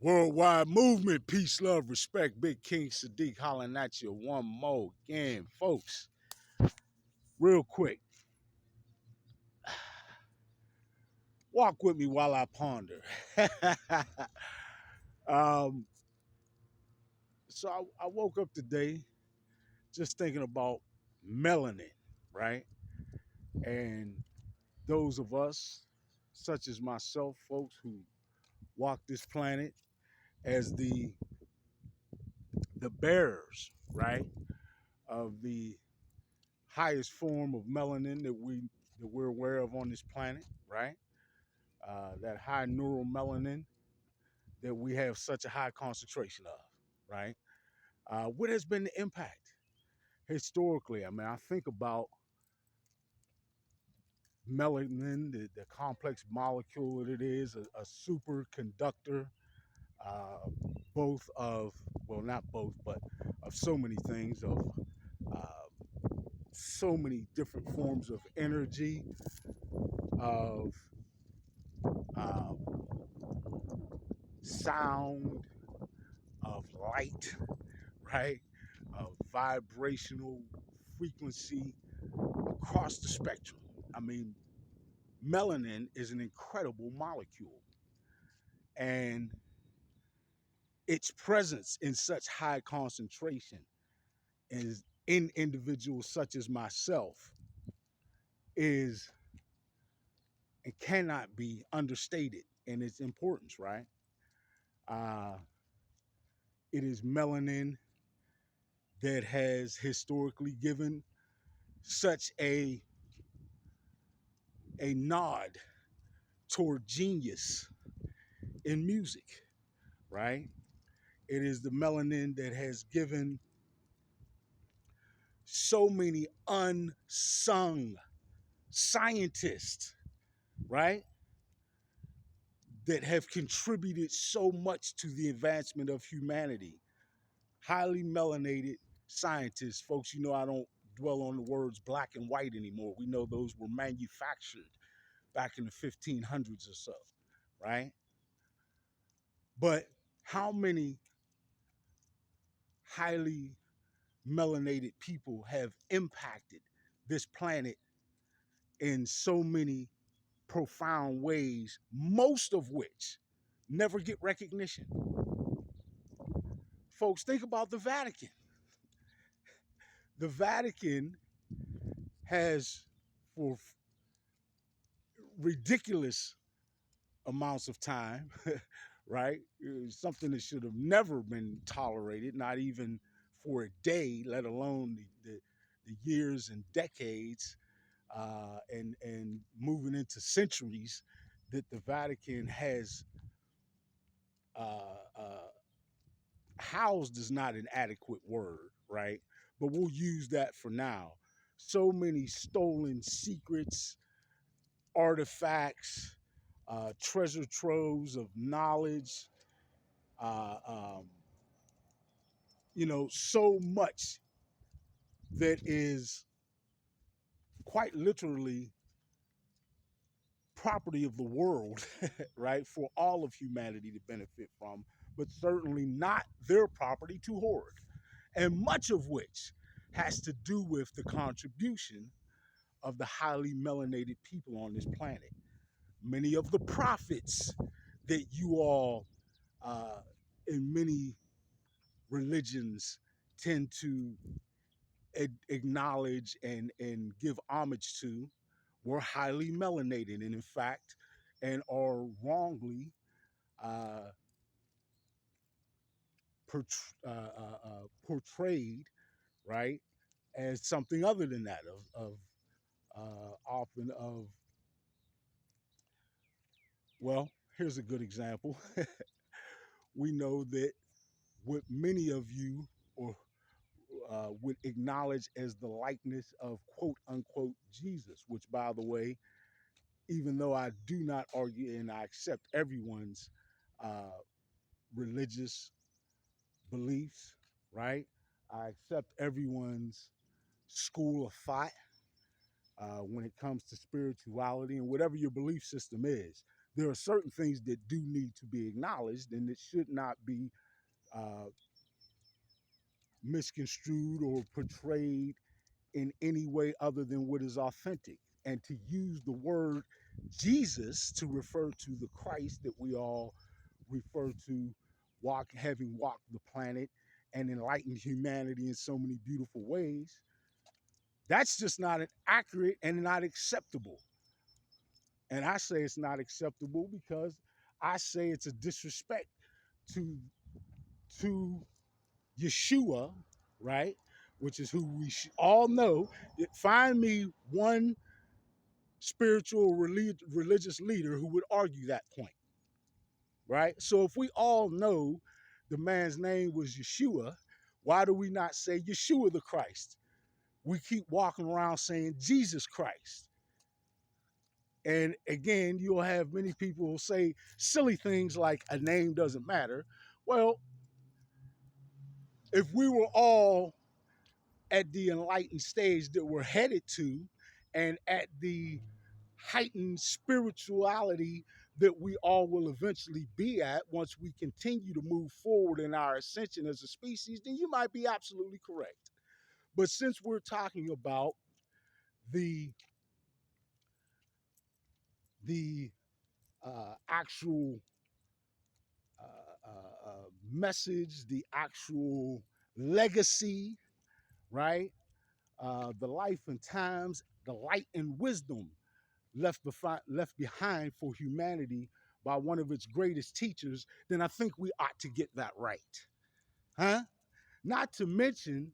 Worldwide movement, peace, love, respect. Big King Sadiq hollering at you one more again, folks. Real quick, walk with me while I ponder. um, so I woke up today just thinking about melanin, right? And those of us, such as myself, folks who walk this planet as the bearers, right, of the highest form of melanin that we're aware of on this planet, right? That high neural melanin that we have such a high concentration of, right? What has been the impact historically? I mean, I think about melanin, the complex molecule that it is, a superconductor, uh, both of, well, not both, but of so many things, of uh, so many different forms of energy, of uh, sound, of light, right? Of vibrational frequency across the spectrum. I mean, melanin is an incredible molecule, and its presence in such high concentration is in individuals such as myself is and cannot be understated in its importance, right? Uh, it is melanin that has historically given such a nod toward genius in music, right? It is the melanin that has given so many unsung scientists, right, that have contributed so much to the advancement of humanity. Highly melanated scientists, folks, you know, I don't dwell on the words black and white anymore. We know those were manufactured back in the 1500s or so, right? But how many highly melanated people have impacted this planet in so many profound ways, most of which never get recognition? Folks, think about the Vatican. The Vatican has, for ridiculous amounts of time, right? Something that should have never been tolerated, not even for a day, let alone the years and decades and moving into centuries that the Vatican has uh, housed is not an adequate word, right? But we'll use that for now. So many stolen secrets, artifacts, treasure troves of knowledge, uh, um, so much that is quite literally property of the world, right? For all of humanity to benefit from, but certainly not their property to hoard. And much of which has to do with the contribution of the highly melanated people on this planet. Many of the prophets that you all, uh, in many religions, tend to acknowledge and give homage to were highly melanated, and in fact, and are wrongly uh, portrayed, right, as something other than that, of often of, well, here's a good example. We know that what many of you or would acknowledge as the likeness of quote unquote Jesus, which, by the way, even though I do not argue and I accept everyone's uh, religious beliefs, right? I accept everyone's school of thought when it comes to spirituality and whatever your belief system is. there are certain things that do need to be acknowledged, and it should not be uh, misconstrued or portrayed in any way other than what is authentic. And to use the word Jesus to refer to the Christ that we all refer to, having walked the planet and enlightened humanity in so many beautiful ways, that's just not accurate and not acceptable. And I say it's not acceptable because I say it's a disrespect to to Yeshua, right? Which is who we all know. Find me one spiritual religious leader who would argue that point, right? So if we all know the man's name was Yeshua, why do we not say Yeshua the Christ? We keep walking around saying Jesus Christ. And again, you'll have many people who say silly things like a name doesn't matter. Well, if we were all at the enlightened stage that we're headed to and at the heightened spirituality that we all will eventually be at once we continue to move forward in our ascension as a species, then you might be absolutely correct. But since we're talking about the the actual message, the actual legacy, right? The life and times, the light and wisdom left behind for humanity by one of its greatest teachers, then I think we ought to get that right. Huh? Not to mention,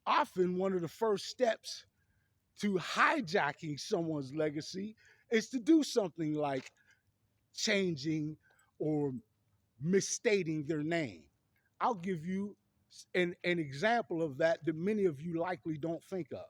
often one of the first steps to hijacking someone's legacy is to do something like changing or misstating their name. I'll give you an example of that many of you likely don't think of.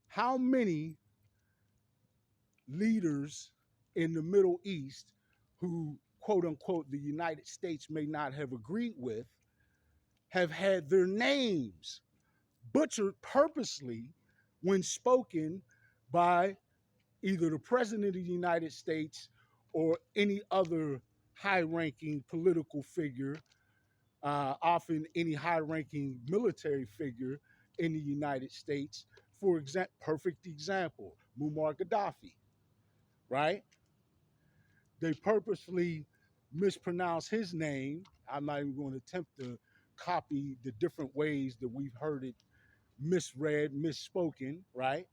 How many leaders in the Middle East who, quote unquote, the United States may not have agreed with, have had their names butchered purposely when spoken by either the President of the United States or any other high ranking political figure, often any high ranking military figure in the United States. For example, perfect example, Muammar Gaddafi, right? They purposely mispronounce his name. I'm not even going to attempt to copy the different ways that we've heard it misread, misspoken, right?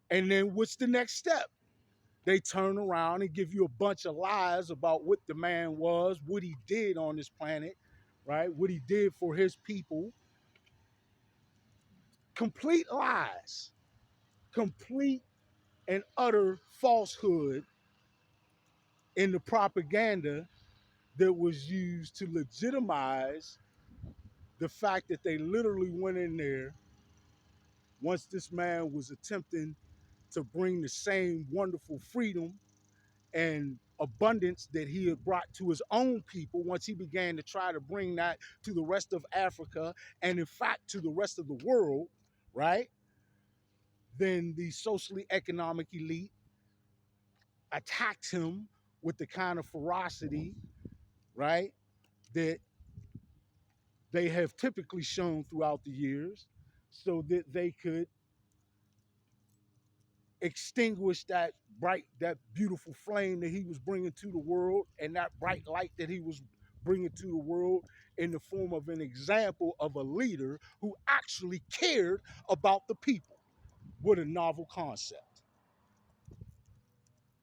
And then what's the next step? They turn around and give you a bunch of lies about what the man was, what he did on this planet, right? What he did for his people. Complete lies, complete and utter falsehood in the propaganda that was used to legitimize the fact that they literally went in there once this man was attempting to bring the same wonderful freedom and abundance that he had brought to his own people. Once he began to try to bring that to the rest of Africa and in fact to the rest of the world, right? Then the socially economic elite attacked him with the kind of ferocity, right, that they have typically shown throughout the years so that they could extinguish that beautiful flame that he was bringing to the world and that bright light that he was bringing to the world in the form of an example of a leader who actually cared about the people. What a novel concept.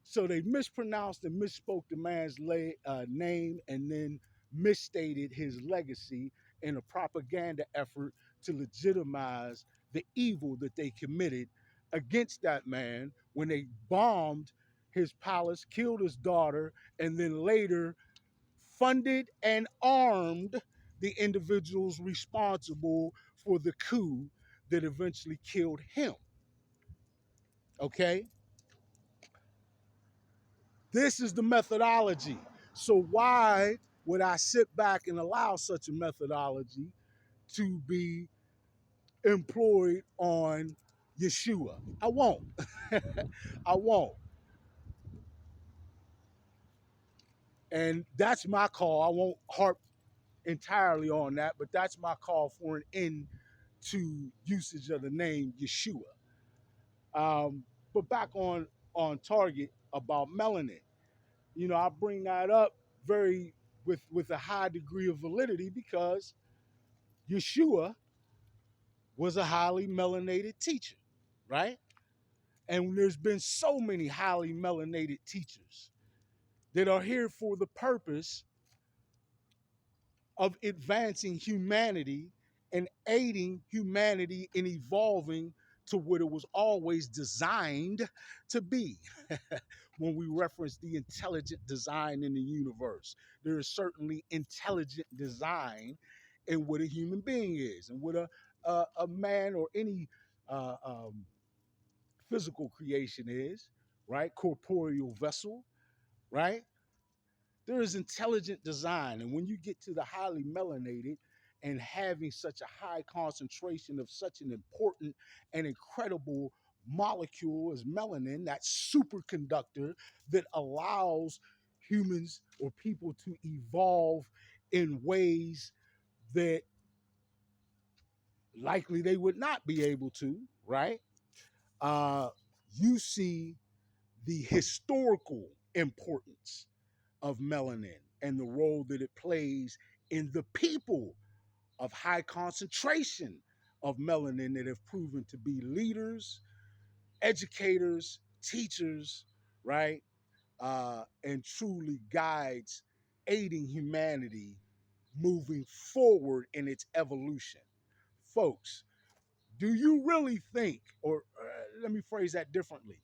So they mispronounced and misspoke the man's name and then misstated his legacy in a propaganda effort to legitimize the evil that they committed against that man when they bombed his palace, killed his daughter, and then later funded and armed the individuals responsible for the coup that eventually killed him. Okay? This is the methodology. So why would I sit back and allow such a methodology to be employed on Yeshua? I won't. I won't. And that's my call. I won't harp entirely on that, but that's my call for an end to usage of the name Yeshua. But back on target about melanin, I bring that up very with a high degree of validity because Yeshua was a highly melanated teacher, right? And there's been so many highly melanated teachers that are here for the purpose of advancing humanity and aiding humanity in evolving to what it was always designed to be. When we reference the intelligent design in the universe, there is certainly intelligent design in what a human being is and what a man or any uh, um, physical creation is, right? Corporeal vessel, right? There is intelligent design. And when you get to the highly melanated and having such a high concentration of such an important and incredible molecule as melanin, that superconductor that allows humans or people to evolve in ways that likely they would not be able to, right? Uh, you see the historical importance of melanin and the role that it plays in the people of high concentration of melanin that have proven to be leaders, educators, teachers, right? And truly guides aiding humanity moving forward in its evolution. Folks, do you really think, or let me phrase that differently,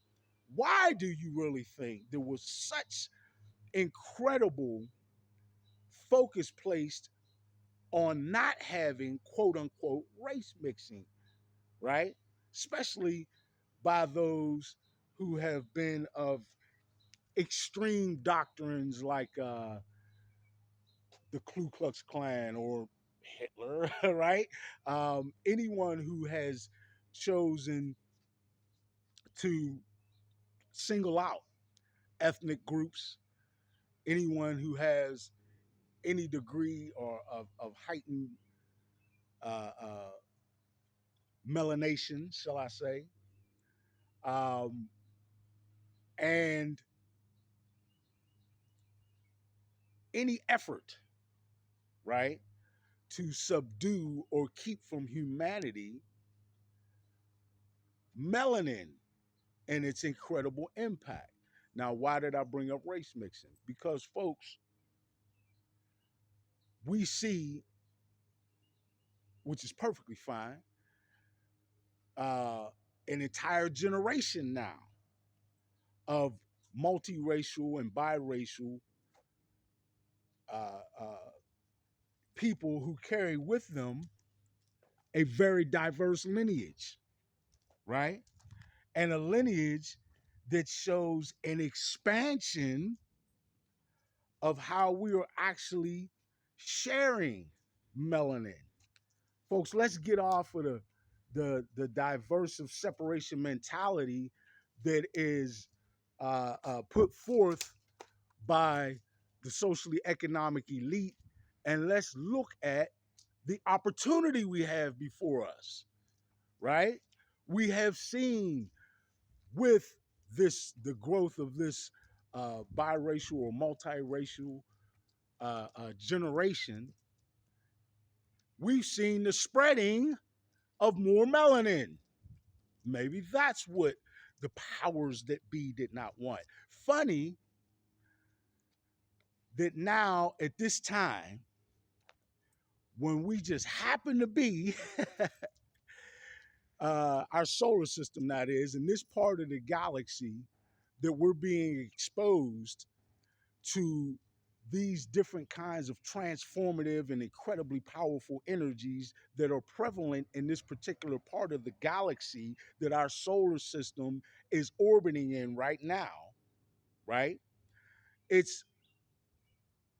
why do you really think there was such incredible focus placed on not having quote unquote race mixing, right? Especially by those who have been of extreme doctrines like the Ku Klux Klan or Hitler, right? Anyone who has chosen to single out ethnic groups, anyone who has any degree or of heightened uh, melanation, shall I say, um, and any effort, right, to subdue or keep from humanity melanin and its incredible impact. Now, why did I bring up race mixing? Because, folks, we see, which is perfectly fine, uh, an entire generation now of multiracial and biracial uh, uh, people who carry with them a very diverse lineage, right? And a lineage that shows an expansion of how we are actually sharing melanin. Folks, let's get off of the diverse of separation mentality that is put forth by the socially economic elite, and let's look at the opportunity we have before us, right? We have seen with the growth of this biracial or multiracial generation, we've seen the spreading of more melanin. Maybe that's what the powers that be did not want. Funny that now at this time, when we just happen to be our solar system, that is, in this part of the galaxy, that we're being exposed to these different kinds of transformative and incredibly powerful energies that are prevalent in this particular part of the galaxy that our solar system is orbiting in right now, right? It's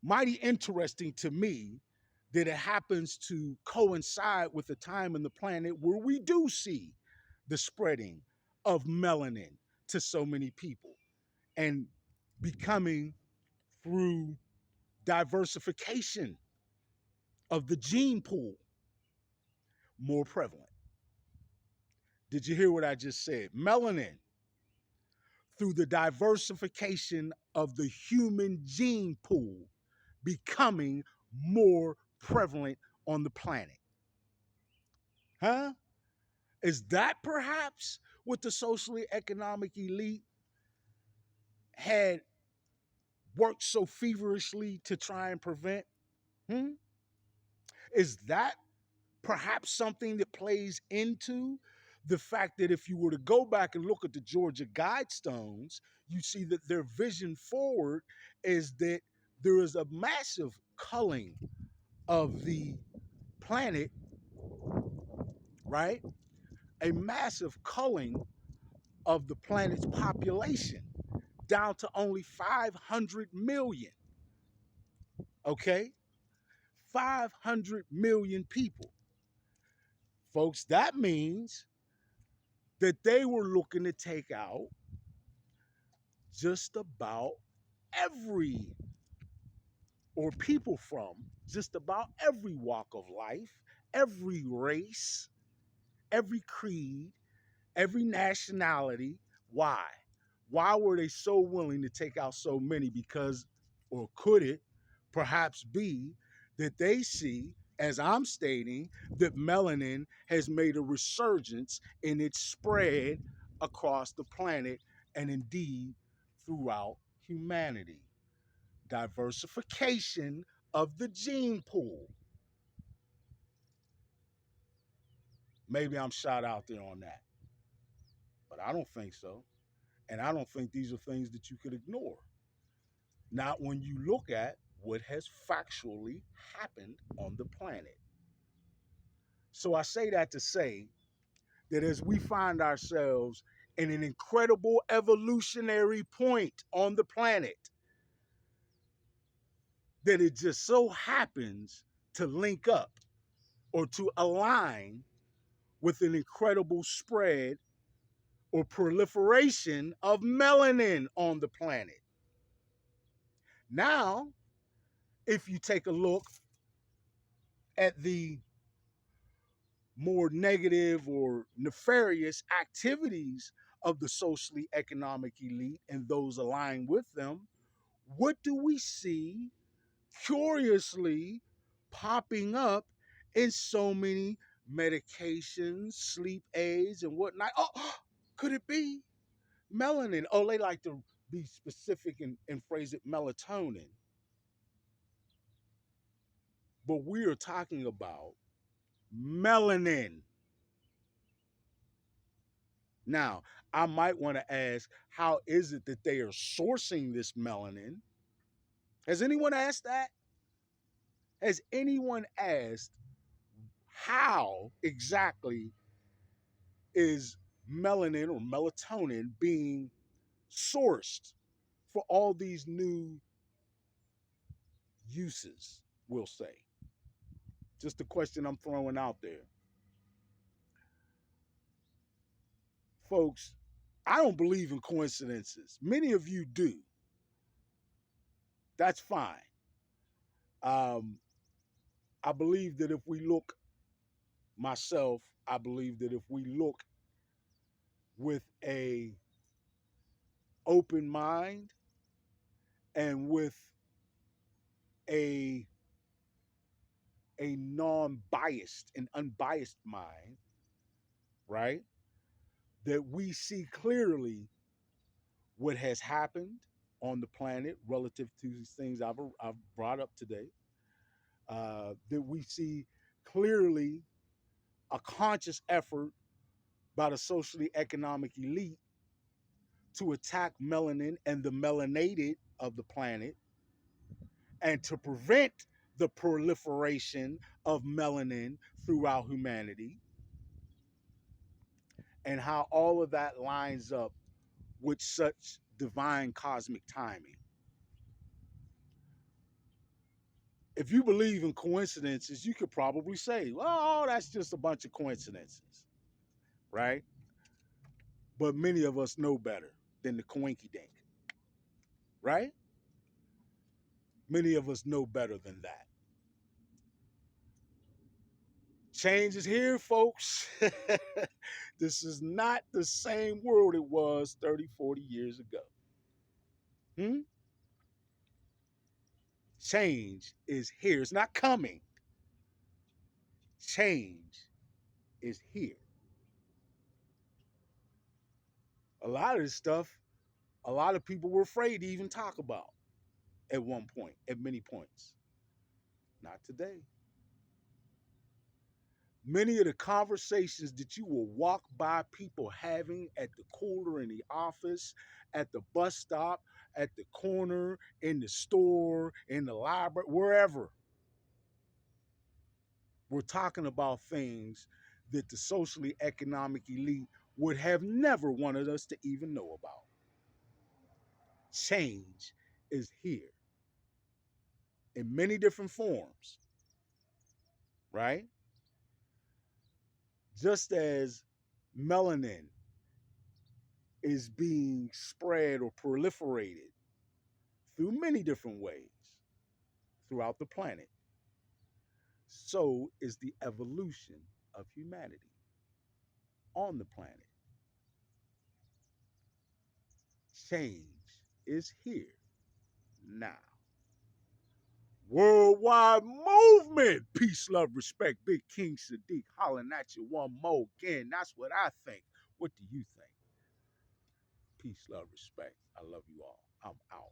mighty interesting to me that it happens to coincide with the time in the planet where we do see the spreading of melanin to so many people and becoming through diversification of the gene pool more prevalent. Did you hear what I just said? Melanin, through the diversification of the human gene pool, becoming more prevalent on the planet. Huh? Is that perhaps what the socially economic elite had worked so feverishly to try and prevent? Hmm? Is that perhaps something that plays into the fact that if you were to go back and look at the Georgia Guidestones, you see that their vision forward is that there is a massive culling of the planet, right? A massive culling of the planet's population down to only 500 million, okay? 500 million people. Folks, that means that they were looking to take out just about every, or people from just about every walk of life, every race, every creed, every nationality. Why? Why were they so willing to take out so many? Because, or could it perhaps be that they see, as I'm stating, that melanin has made a resurgence in its spread across the planet and indeed throughout humanity? Diversification of the gene pool. Maybe I'm shot out there on that, but I don't think so. And I don't think these are things that you could ignore. Not when you look at what has factually happened on the planet. So I say that to say that as we find ourselves in an incredible evolutionary point on the planet, that it just so happens to link up or to align with an incredible spread or proliferation of melanin on the planet. Now, if you take a look at the more negative or nefarious activities of the socially economic elite and those aligned with them, what do we see curiously popping up in so many medications, sleep aids, and whatnot? Oh, could it be melanin? Oh, they like to be specific and phrase it melatonin. But we are talking about melanin. Now, I might want to ask, how is it that they are sourcing this melanin? Has anyone asked that? Has anyone asked how exactly is melanin or melatonin being sourced for all these new uses, we'll say? Just a question I'm throwing out there. Folks, I don't believe in coincidences. Many of you do. That's fine. Um, I believe that if we look, myself, I believe that if we look with a open mind and with a a non-biased and unbiased mind, right? That we see clearly what has happened on the planet relative to these things I've brought up today. That we see clearly a conscious effort by the socially economic elite to attack melanin and the melanated of the planet and to prevent the proliferation of melanin throughout humanity, and how all of that lines up with such divine cosmic timing. If you believe in coincidences, you could probably say, well, that's just a bunch of coincidences, right? But many of us know better than the coinky dink, right? Many of us know better than that. Change is here, folks. This is not the same world it was 30, 40 years ago. Hmm? Change is here. It's not coming. Change is here. A lot of this stuff, a lot of people were afraid to even talk about at one point, at many points. Not today. Many of the conversations that you will walk by people having at the cooler in the office, at the bus stop, at the corner, in the store, in the library, wherever, we're talking about things that the socially economic elite would have never wanted us to even know about. Change is here in many different forms, right? Just as melanin is being spread or proliferated through many different ways throughout the planet, so is the evolution of humanity on the planet. Change is here now. Worldwide movement. Peace, love, respect. Big King Sadiq hollering at you one more again. That's what I think. What do you think? Peace, love, respect. I love you all. I'm out.